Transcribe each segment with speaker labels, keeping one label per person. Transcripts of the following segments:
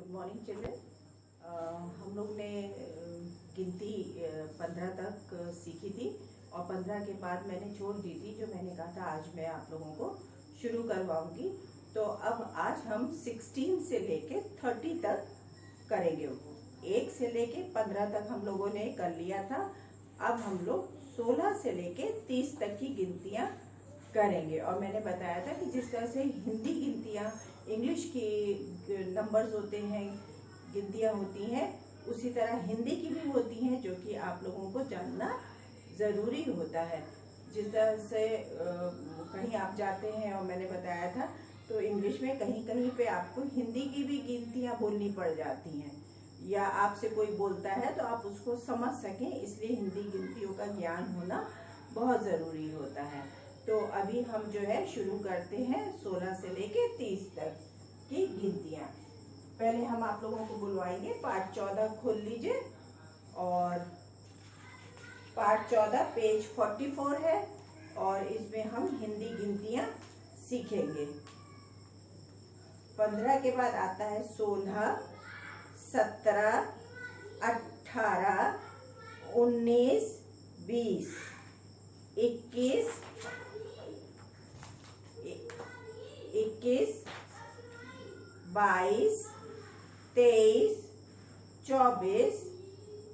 Speaker 1: Good morning children. हम लोग ने गिनती 15 तक सीखी थी और 15 के बाद मैंने छोड़ दी थी। जो मैंने कहा था आज मैं आप लोगों को शुरू करवाऊंगी। तो अब आज हम 16 से लेके 30 तक करेंगे। 1 से लेके 15 तक हम लोगों ने कर लिया था। अब हम लोग 16 से लेके 30 तक की गिनतियां करेंगे। और मैंने बताया था कि जिस तरह से हिंदी गिनतियां इंग्लिश की नंबर्स होते हैं, गिनतियां होती हैं, उसी तरह हिंदी की भी होती हैं, जो कि आप लोगों को जानना ज़रूरी होता है। जिस तरह से कहीं आप जाते हैं, और मैंने बताया था, तो इंग्लिश में कहीं कहीं पे आपको हिंदी की भी गिनतियां बोलनी पड़ जाती हैं, या आपसे कोई बोलता है तो आप उसको समझ सकें, इसलिए हिंदी गिनतियों का ज्ञान होना बहुत ज़रूरी होता है। तो अभी हम जो है शुरू करते हैं 16 से लेके 30 तक की गिनतियां। पहले हम आप लोगों को बुलवाएंगे। पाठ 14 खोल लीजिए, और पाठ 14 पेज 44 है, और इसमें हम हिंदी गिनतियां सीखेंगे। 15 के बाद आता है 16, 17, 18, 19, 20, 21, 22, 23, 24,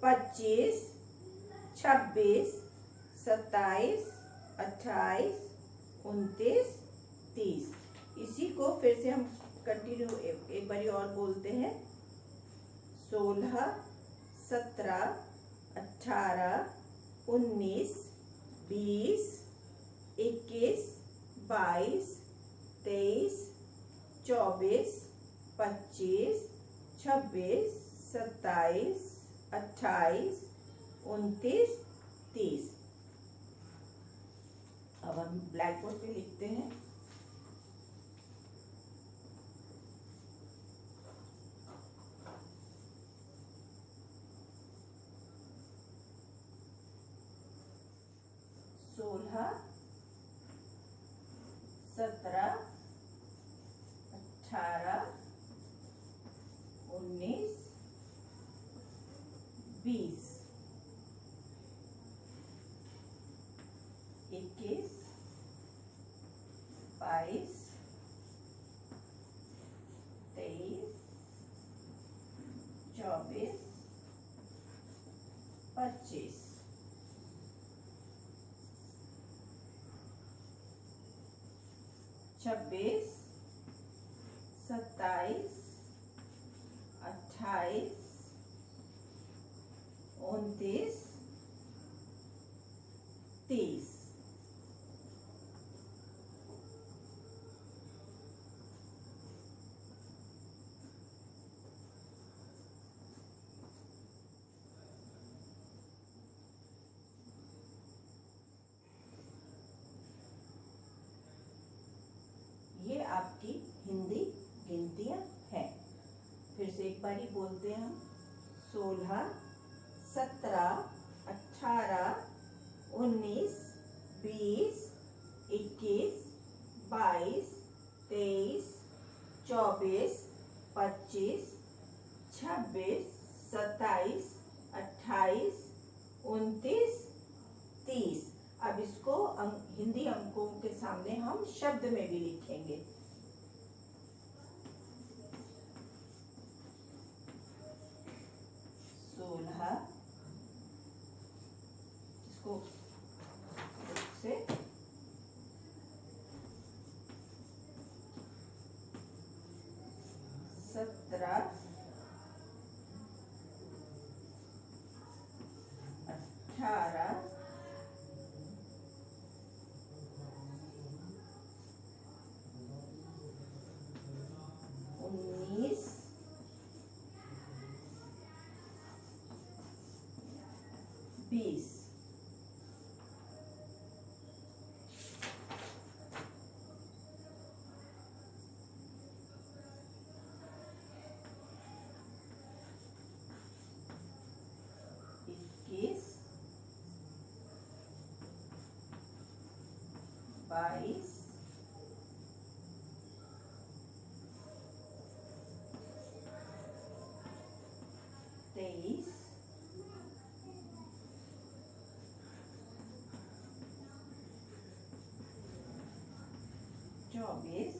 Speaker 1: 25, 26, 27, 28, 29, 30। इसी को फिर से हम कंटिन्यू एक बारी और बोलते हैं। 16, 17, 18, 19, 20, 21, 22, 23, 24, 25, 26, 27, 28, 29, 30। अब हम ब्लैक बोर्ड पे लिखते हैं। सोलह, 17, 18, 19, 20, 21, 22, 23, 24, 25, 26, 27, 28, 29, 30। ये आपकी हिंदी गिनतियां हैं। फिर से एक बारी बोलते हैं हम। 16, 17, 18, 19, 20, 21, 22, 23, 24, 25, 26, 27, 28, 29, 30। अब इसको हिंदी अंकों के सामने हम शब्द में भी लिखेंगे। सोलह, इसको से 17, 18, 19, 20। इक्कीस, 22, 23, 23, 24,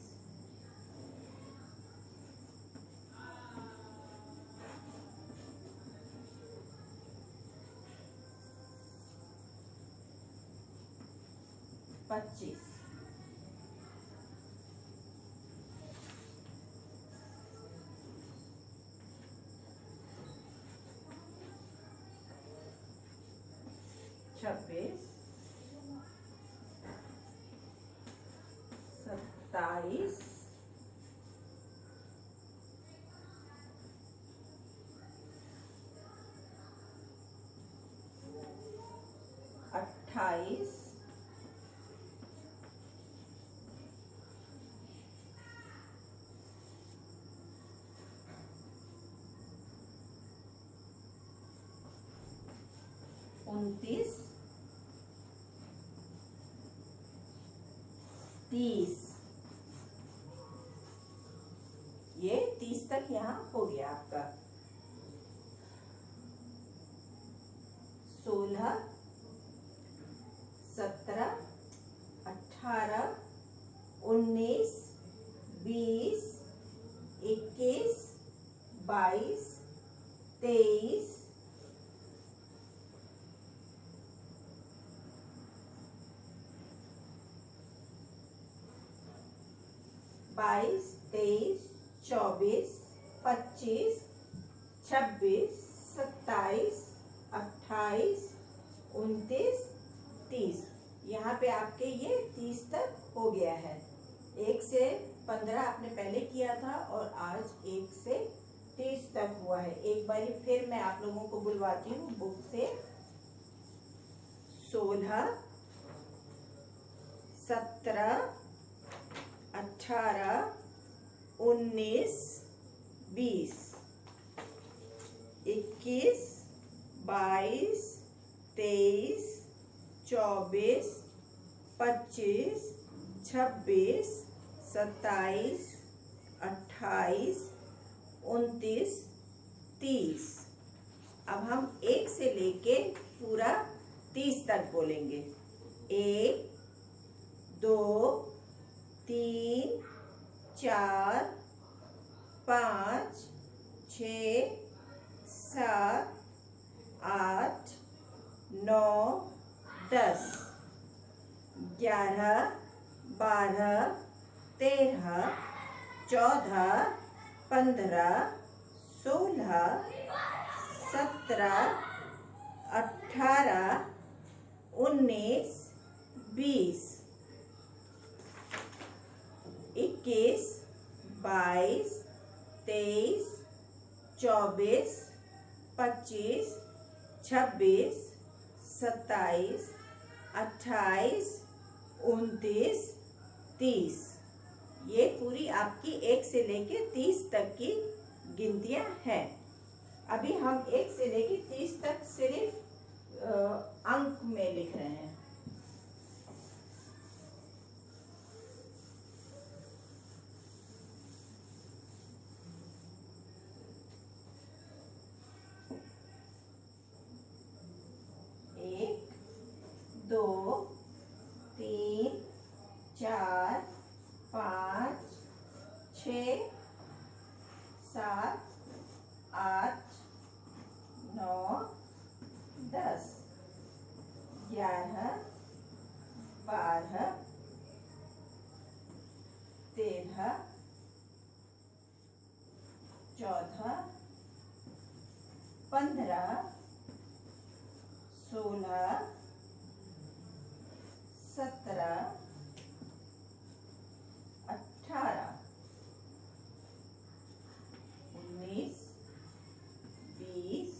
Speaker 1: 25, 26, 27, 28, 29, 30। ये 30 तक यहाँ हो गया आपका। 16, 17, 18, 19, 20, 21, 22, 23, 22, 23, 24, 25, 26, 27, 28, 29, 30। यहाँ पे आपके ये 30 तक हो गया है। 1 से 15 आपने पहले किया था और आज 1 से 30 तक हुआ है। एक बार फिर मैं आप लोगों को बुलवाती हूँ बुक से। 16, 17, 18, 19, 20, 21, 22, 23, 24, 25, 26, 27, 28, 29, 30। अब हम 1 से लेके पूरा 30 तक बोलेंगे। 1, 2, 3, 4, 5, 6, 7, 8, 9, 10, 11, 12, 13, 14, 15, 16, 17, 18, 19, 20, 21, 22, 23, 24, 25, 26, 27, 28, 29, 30। ये पूरी आपकी 1 से लेके 30 तक की गिनतियां हैं। अभी हम 1 से लेके 30 तक सिर्फ अंक में लिख रहे हैं। एक, 2, 3, 4, 5, 6, 7, 8, 9, 10, 11, 12, 13, 14, 15, 16, 17, 18, 19, 20,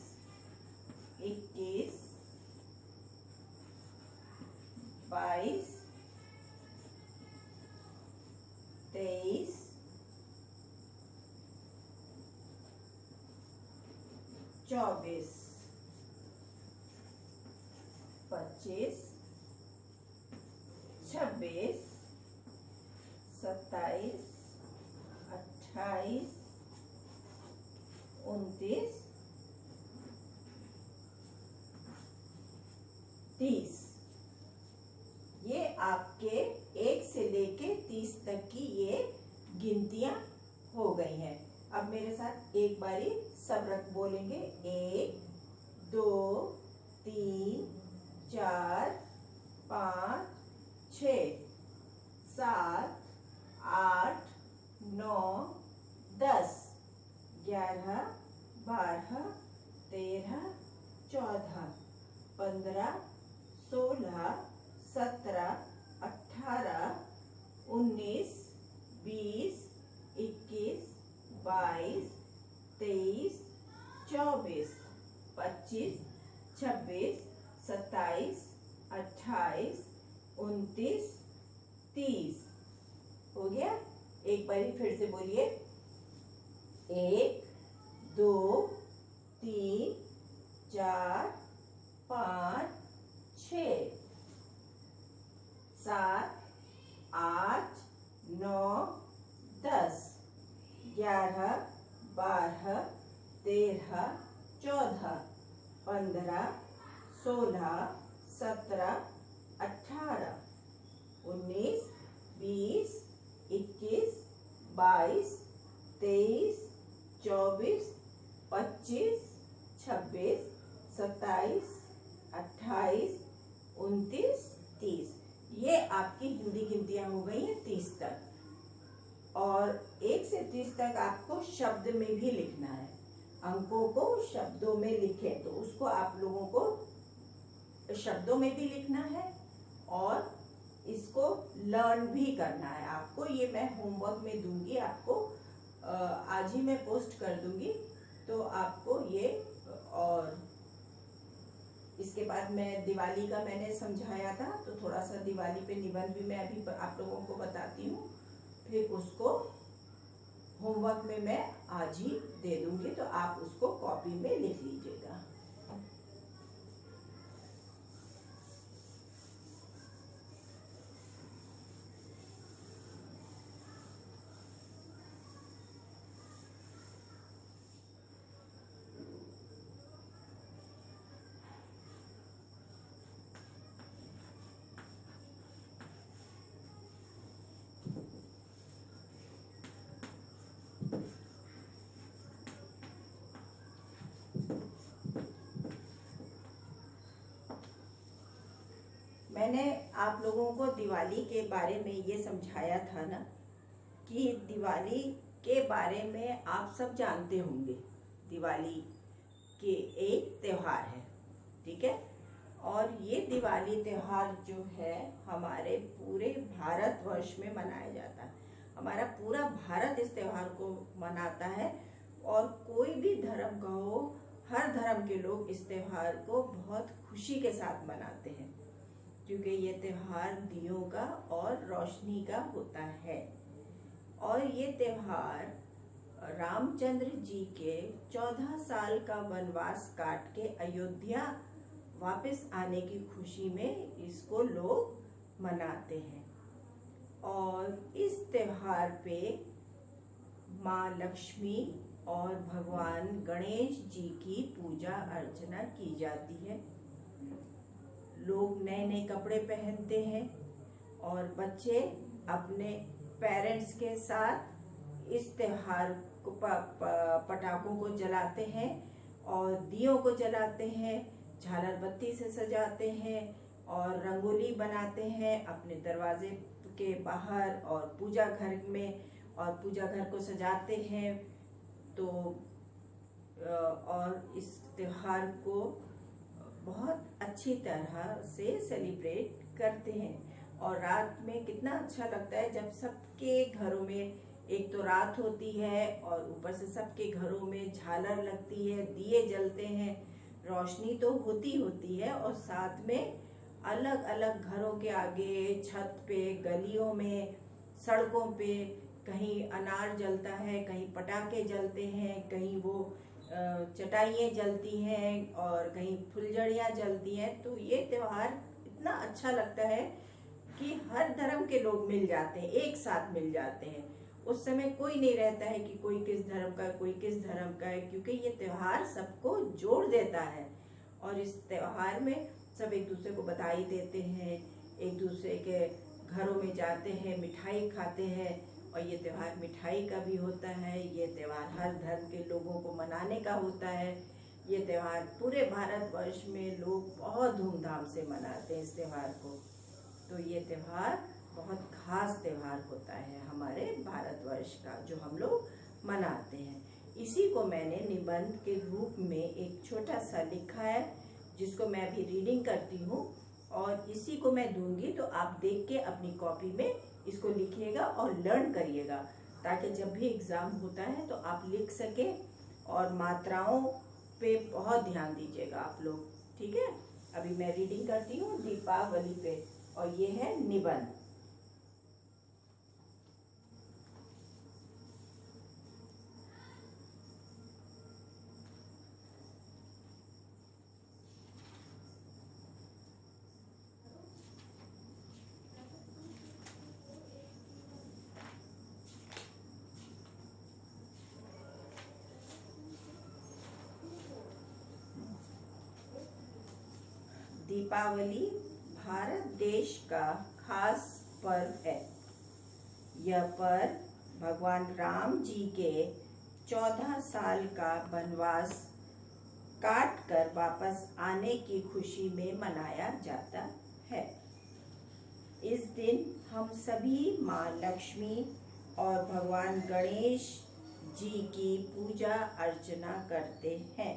Speaker 1: 21, 22, 23, 24, 25, 26, 27, 28, 29, 30। ये आपके 1 से लेके 30 तक की ये गिनतियां हो गई हैं। अब मेरे साथ एक बारी सब रख बोलेंगे। 1 2 3 4 5 6 7 8 9 10 11 12 13 14 15 16 17 18 19 20 21 22 23 24 25 26 27 28 29 30 हो गया। एक बारी फिर से बोलिए। 1 2 3 4 5 6 7 8 9 10 11 12 13 14 15 16 17 18 19 20 21 22 23 24 25 26 27 28 29 30। ये आपकी हिंदी गिनतियां हो गई हैं 30 तक। और 1 से 30 तक आपको शब्द में भी लिखना है। अंकों को शब्दों में लिखें तो उसको आप लोगों को शब्दों में भी लिखना है और इसको लर्न भी करना है आपको। ये मैं होमवर्क में दूंगी आपको, आज ही मैं पोस्ट कर दूंगी तो आपको ये। और इसके बाद मैं दिवाली का मैंने समझाया था तो थोड़ा सा दिवाली पे निबंध भी मैं अभी आप लोगों को बताती हूँ, फिर उसको होमवर्क में मैं आज ही दे दूंगी तो आप उसको कॉपी में लिख लीजिएगा। मैंने आप लोगों को दिवाली के बारे में ये समझाया था ना कि दिवाली के बारे में आप सब जानते होंगे। दिवाली के एक त्योहार है, ठीक है। और ये दिवाली त्योहार जो है हमारे पूरे भारतवर्ष में मनाया जाता है। हमारा पूरा भारत इस त्योहार को मनाता है और कोई भी धर्म का हो, हर धर्म के लोग इस त्योहार को बहुत खुशी के साथ मनाते हैं क्योंकि ये त्योहार दियों का और रोशनी का होता है। और ये त्योहार रामचंद्र जी के 14 साल का वनवास काट के अयोध्या वापस आने की खुशी में इसको लोग मनाते हैं। और इस त्योहार पे माँ लक्ष्मी और भगवान गणेश जी की पूजा अर्चना की जाती है। लोग नए नए कपड़े पहनते हैं और बच्चे अपने पेरेंट्स के साथ इस त्योहार को पटाखों को जलाते हैं और दियों को जलाते हैं, झालर बत्ती से सजाते हैं और रंगोली बनाते हैं अपने दरवाजे के बाहर और पूजा घर में, और पूजा घर को सजाते हैं। तो और इस त्योहार को बहुत अच्छी तरह से सेलिब्रेट करते हैं। और रात में कितना अच्छा लगता है जब सबके घरों में, एक तो रात होती है और ऊपर से सबके घरों में झालर लगती है, दिए जलते हैं, रोशनी तो होती है और साथ में अलग अलग घरों के आगे, छत पे, गलियों में, सड़कों पे कहीं अनार जलता है, कहीं पटाखे जलते हैं, कहीं वो चटाइयाँ जलती हैं और कहीं फुलझड़ियाँ जलती हैं। तो ये त्योहार इतना अच्छा लगता है कि हर धर्म के लोग मिल जाते हैं, एक साथ मिल जाते हैं। उस समय कोई नहीं रहता है कि कोई किस धर्म का, कोई किस धर्म का है, क्योंकि ये त्योहार सबको जोड़ देता है और इस त्यौहार में सब एक दूसरे को बधाई देते हैं, एक दूसरे के घरों में जाते हैं, मिठाई खाते हैं। और ये त्यौहार मिठाई का भी होता है। ये त्यौहार हर धर्म के लोगों को मनाने का होता है। ये त्यौहार पूरे भारतवर्ष में लोग बहुत धूमधाम से मनाते हैं इस त्यौहार को। तो ये त्यौहार बहुत खास त्यौहार होता है हमारे भारतवर्ष का, जो हम लोग मनाते हैं। इसी को मैंने निबंध के रूप में एक छोटा सा लिखा है, जिसको मैं अभी रीडिंग करती हूँ और इसी को मैं दूंगी। तो आप देख के अपनी कॉपी में इसको लिखिएगा और लर्न करिएगा, ताकि जब भी एग्ज़ाम होता है तो आप लिख सके। और मात्राओं पे बहुत ध्यान दीजिएगा आप लोग, ठीक है। अभी मैं रीडिंग करती हूँ दीपावली पे, और ये है निबंध। दीपावली भारत देश का खास पर्व है। यह पर्व भगवान राम जी के 14 साल का वनवास काट कर वापस आने की खुशी में मनाया जाता है। इस दिन हम सभी माँ लक्ष्मी और भगवान गणेश जी की पूजा अर्चना करते हैं।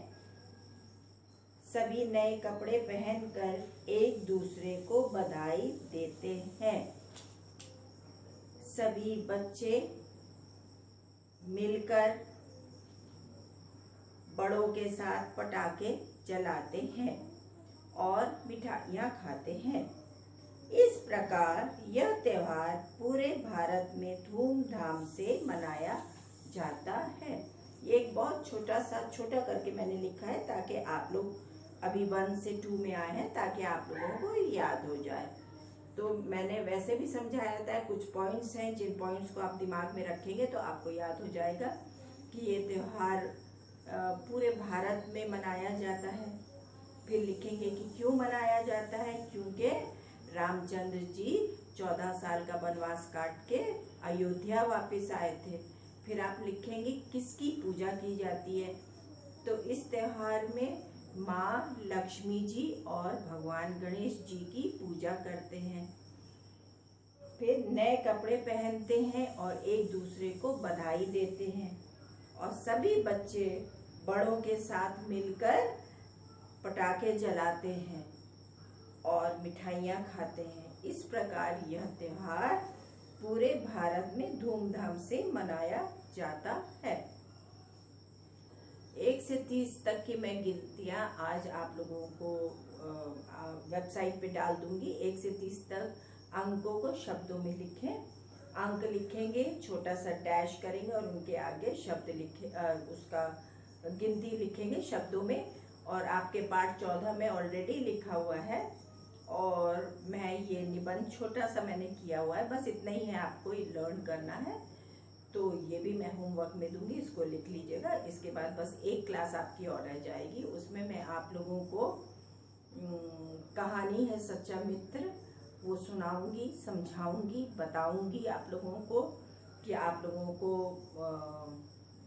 Speaker 1: सभी नए कपड़े पहनकर एक दूसरे को बधाई देते हैं। सभी बच्चे मिलकर बड़ों के साथ पटाखे जलाते हैं और मिठाइयाँ खाते हैं। इस प्रकार यह त्योहार पूरे भारत में धूमधाम से मनाया जाता है। ये एक बहुत छोटा करके मैंने लिखा है, ताकि आप लोग अभी 1 से 2 में आए हैं, ताकि आप लोगों को याद हो जाए। तो मैंने वैसे भी समझाया था, कुछ पॉइंट्स हैं जिन पॉइंट्स को आप दिमाग में रखेंगे तो आपको याद हो जाएगा कि ये त्यौहार पूरे भारत में मनाया जाता है। फिर लिखेंगे कि क्यों मनाया जाता है, क्योंकि रामचंद्र जी 14 साल का वनवास काट के अयोध्या वापस आए थे। फिर आप लिखेंगे किसकी पूजा की जाती है, तो इस त्यौहार में माँ लक्ष्मी जी और भगवान गणेश जी की पूजा करते हैं। फिर नए कपड़े पहनते हैं और एक दूसरे को बधाई देते हैं। और सभी बच्चे बड़ों के साथ मिलकर पटाखे जलाते हैं और मिठाइयाँ खाते हैं। इस प्रकार यह त्योहार पूरे भारत में धूमधाम से मनाया जाता है। 1 से 30 तक की मैं गिनतियाँ आज आप लोगों को वेबसाइट पे डाल दूंगी। 1 से 30 तक अंकों को शब्दों में लिखें। अंक लिखेंगे, छोटा सा डैश करेंगे और उनके आगे शब्द लिखे, उसका गिनती लिखेंगे शब्दों में। और आपके पाठ 14 में ऑलरेडी लिखा हुआ है, और मैं ये निबंध छोटा सा मैंने किया हुआ है, बस इतना ही है, आपको लर्न करना है। तो ये भी मैं होमवर्क में दूंगी, इसको लिख लीजिएगा। इसके बाद बस एक क्लास आपकी और रह जाएगी, उसमें मैं आप लोगों को कहानी है सच्चा मित्र, वो सुनाऊंगी, समझाऊंगी, बताऊंगी आप लोगों को, कि आप लोगों को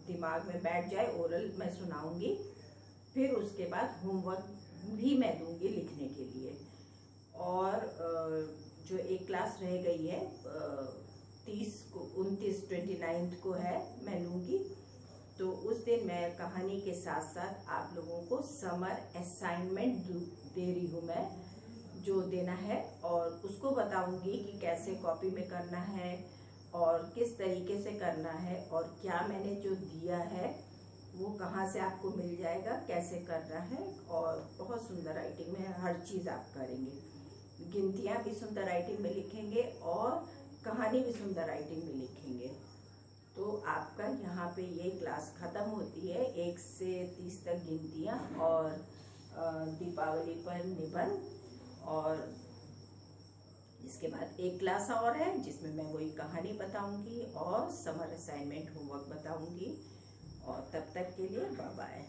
Speaker 1: दिमाग में बैठ जाए। ओरल मैं सुनाऊंगी, फिर उसके बाद होमवर्क भी मैं दूंगी लिखने के लिए। और जो एक क्लास रह गई है 30 को, 29 को है, मैं लूँगी। तो उस दिन मैं कहानी के साथ साथ आप लोगों को समर असाइनमेंट दे रही हूँ मैं, जो देना है, और उसको बताऊंगी कि कैसे कॉपी में करना है और किस तरीके से करना है, और क्या मैंने जो दिया है वो कहाँ से आपको मिल जाएगा, कैसे करना है। और बहुत सुंदर राइटिंग में हर चीज़ आप करेंगे। गिनतियाँ भी सुंदर राइटिंग में लिखेंगे और कहानी भी सुंदर राइटिंग में लिखेंगे। तो आपका यहाँ पे ये क्लास ख़त्म होती है। 1 से 30 तक गिनतियाँ और दीपावली पर निबंध, और इसके बाद एक क्लास और है जिसमें मैं वही कहानी बताऊंगी और समर असाइनमेंट होमवर्क बताऊंगी। और तब तक के लिए बाय बाय।